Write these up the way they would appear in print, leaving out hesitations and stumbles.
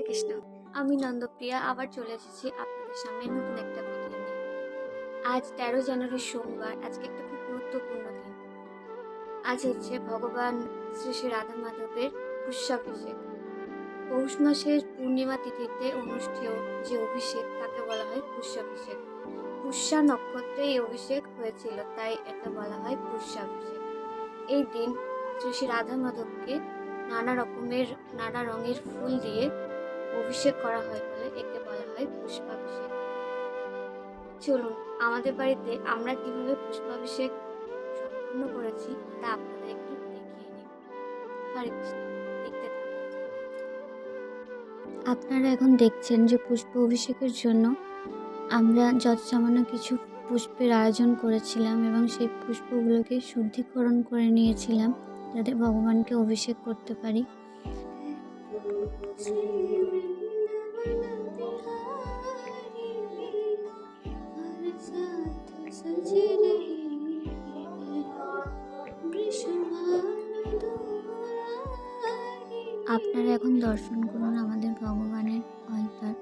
কৃষ্ণ। আমি নন্দপ্রিয়া আবার চলে এসেছি আপনাদের সামনে নতুন একটা ভিডিও নিয়ে। আজ 13 জানুয়ারি সোমবার। আজকে একটা খুব গুরুত্বপূর্ণ দিন। আজ হচ্ছে ভগবান শ্রী শ্রী রাধা মাধবের পুষ্যাভিষেক। পৌষ মাসের পূর্ণিমা তিথিতে অনুষ্ঠেয় যে অভিষেক তাকে বলা হয় পুষ্যাভিষেক। পুষ্যা নক্ষত্রে এই অভিষেক হয়েছিল, তাই এটা বলা হয় পুষ্যাভিষেক। এই দিন শ্রী শ্রী রাধা মাধবকে নানা রঙের ফুল দিয়ে অভিষেক করা হয় বলে একে বলা হয় পুষ্পাভিষেক। চলুন আমাদের বাড়িতে আমরা কিভাবে পুষ্পাভিষেক সম্পূর্ণ করেছি তা আপনাদের একটু দেখিয়ে নিই। হরে কৃষ্ণ, দেখতে থাকুন। আপনারা এখন দেখছেন যে পুষ্প অভিষেকের জন্য আমরা যত সামান্য কিছু পুষ্পের আয়োজন করেছিলাম এবং সেই পুষ্পগুলোকে শুদ্ধিকরণ করে নিয়েছিলাম যাতে ভগবানকে অভিষেক করতে পারি। আপনারা এখন দর্শন করুন আমাদের ভগবানের অলতার।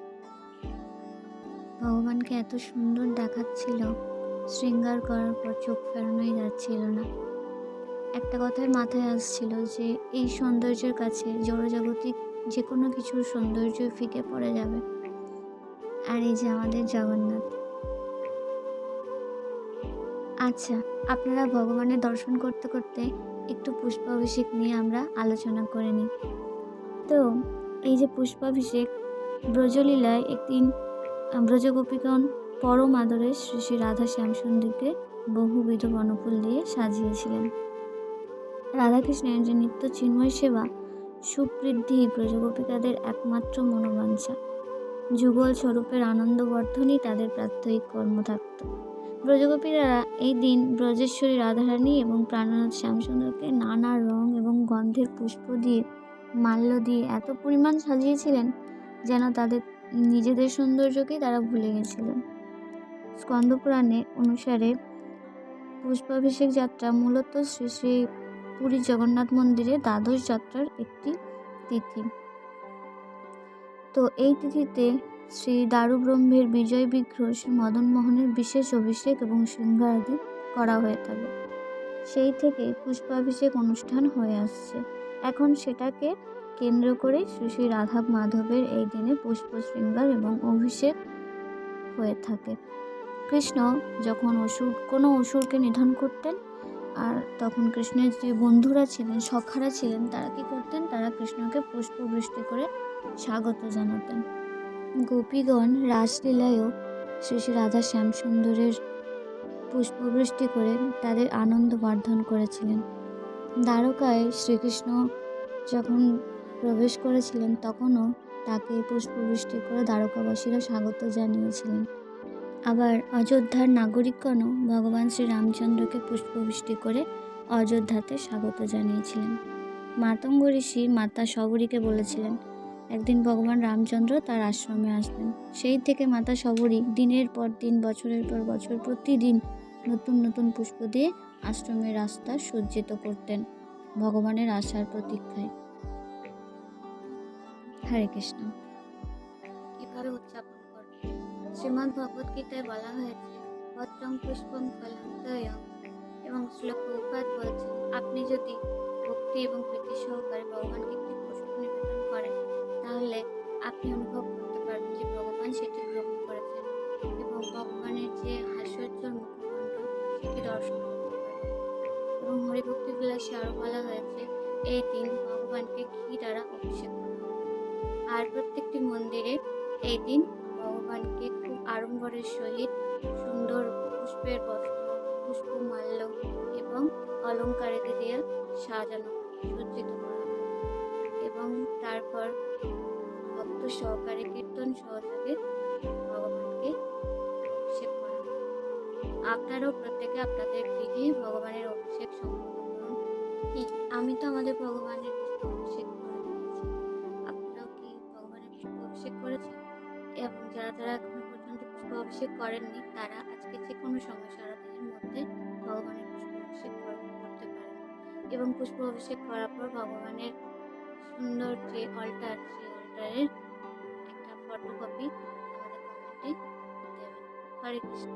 ভগবানকে এত সুন্দর দেখাচ্ছিল, শৃঙ্গার করার পর চোখ ফেরানোই যাচ্ছিল না। একটা কথার মাথায় আসছিল যে এই সৌন্দর্যের কাছে জড়জাগতিক যে কোনো কিছুর সৌন্দর্য ফিকে পড়ে যাবে। আর এই যে আমাদের জগন্নাথ। আচ্ছা, আপনারা ভগবানের দর্শন করতে করতে একটু পুষ্পাভিষেক নিয়ে আমরা আলোচনা করে নিই। তো এই যে পুষ্পাভিষেক, ব্রজলীলায় একদিন ব্রজগোপীগণ পরম আদরে শ্রী শ্রী রাধা শ্যামসুন্দরীকে বহুবিধ বনফুল দিয়ে সাজিয়েছিলেন। রাধাকৃষ্ণের যে নিত্য চিন্ময় সেবা সুবৃদ্ধি ব্রজগোপিকাদের একমাত্র মনোবাঞ্ছা। যুগল স্বরূপের আনন্দবর্ধনই তাদের প্রাত্যহিক কর্ম থাকত। ব্রজগোপীরা এই দিন ব্রজেশ্বরী রাধারানী এবং প্রাণনাথ শ্যামসুন্দরকে নানা রং এবং গন্ধের পুষ্প দিয়ে মাল্য দিয়ে এত পরিমাণ সাজিয়েছিলেন যেন তাদের নিজেদের সৌন্দর্যকেই তারা ভুলে গেছিলেন। স্কন্দপুরাণে অনুসারে পুষ্পাভিষেক যাত্রা মূলত শ্রী শ্রী পুরী জগন্নাথ মন্দিরে দ্বাদশ যাত্রার একটি তিথি। তো এই তিথিতে শ্রী দারুব্রহ্মের বিজয় বিগ্রহ শ্রী মদন মোহনের বিশেষ অভিষেক এবং শৃঙ্গার আদি করা হয়ে থাকে। সেই থেকে পুষ্পাভিষেক অনুষ্ঠান হয়ে আসছে। এখন সেটাকে কেন্দ্র করে শ্রী শ্রী রাধা মাধবের এই দিনে পুষ্প শৃঙ্গার এবং অভিষেক হয়ে থাকে। কৃষ্ণ যখন কোনো অসুরকে নিধন করতেন, আর তখন কৃষ্ণের যে বন্ধুরা ছিলেন, সখারা ছিলেন, তারা কি করতেন? তারা কৃষ্ণকে পুষ্পবৃষ্টি করে স্বাগত জানাতেন। গোপীগণ রাসলীলায়ও শ্রী শ্রী রাধা শ্যামসুন্দরের পুষ্পবৃষ্টি করে তাদের আনন্দ বর্ধন করেছিলেন। দ্বারকায় শ্রীকৃষ্ণ যখন প্রবেশ করেছিলেন তখনও তাকে পুষ্পবৃষ্টি করে দ্বারকাবাসীরা স্বাগত জানিয়েছিলেন। আবার অযোধ্যার নাগরিকগণও ভগবান শ্রী রামচন্দ্রকে পুষ্পবৃষ্টি করে অযোধ্যাতে স্বাগত জানিয়েছিলেন। মাতঙ্গ ঋষি মাতা শবরীকে বলেছিলেন একদিন ভগবান রামচন্দ্র তার আশ্রমে আসবেন। সেই থেকে মাতা শবরী দিনের পর দিন, বছরের পর বছর প্রতিদিন নতুন নতুন পুষ্প দিয়ে আশ্রমের রাস্তা সজ্জিত করতেন ভগবানের আসার প্রতীক্ষায়। হরে কৃষ্ণ। কিভাবে উদযাপন করবে? শ্রীমদ্ ভগবত গীতায় বলা হয়েছে পত্রং পুষ্পং ফলন্তয়ং, এবং শ্লোক প্রভুপাদ বলছেন আপনি যদি ভক্তি এবং প্রীতি সহকারে ভগবানকে একটি পুষ্প নিবেদন করেন তাহলে আপনি অনুভব করতে পারবেন যে ভগবান সেটি গ্রহণ করেছেন এবং ভগবানের যে হাস্যোজ্জ্বল মুখমণ্ডল সেটি দর্শন করতে পারবেন। এবং হরিভক্তি বিলাসে আরও বলা হয়েছে এই দিন ভগবানকে ঘি দ্বারা অভিষেক করা হয়। আর প্রত্যেকটি মন্দিরে এই দিন ভগবানকে খুব আড়ম্বরের সহিত সুন্দর পুষ্পের বস্ত্র, পুষ্পমাল্য এবং অলঙ্কারিতে দিয়ে সাজানো সজ্জিত করা হয় এবং তারপর ভক্ত সহকারে কীর্তন সহযোগে ভগবানকে অভিষেক করা হয়। আপনারাও প্রত্যেকে আপনাদের গৃহে ভগবানের অভিষেক সম্পন্ন করুন। আমি তো আমাদের ভগবানের অভিষেক করে দিয়েছি, আপনারাও কি ভগবানের পুষ্প অভিষেক করেছেন? এবং যারা যারা এখনো পর্যন্ত পুষ্প অভিষেক করেননি তারা আজকে যে কোনো সময় সারাদিনের মধ্যে ভগবানের পুষ্প অভিষেক করতে পারেন। এবং পুষ্প অভিষেক করার পর ভগবানের সুন্দর যে অলটার, সেই অলটারের ফটোকপি আমাদের কমেন্টে দেবেন। হরে কৃষ্ণ।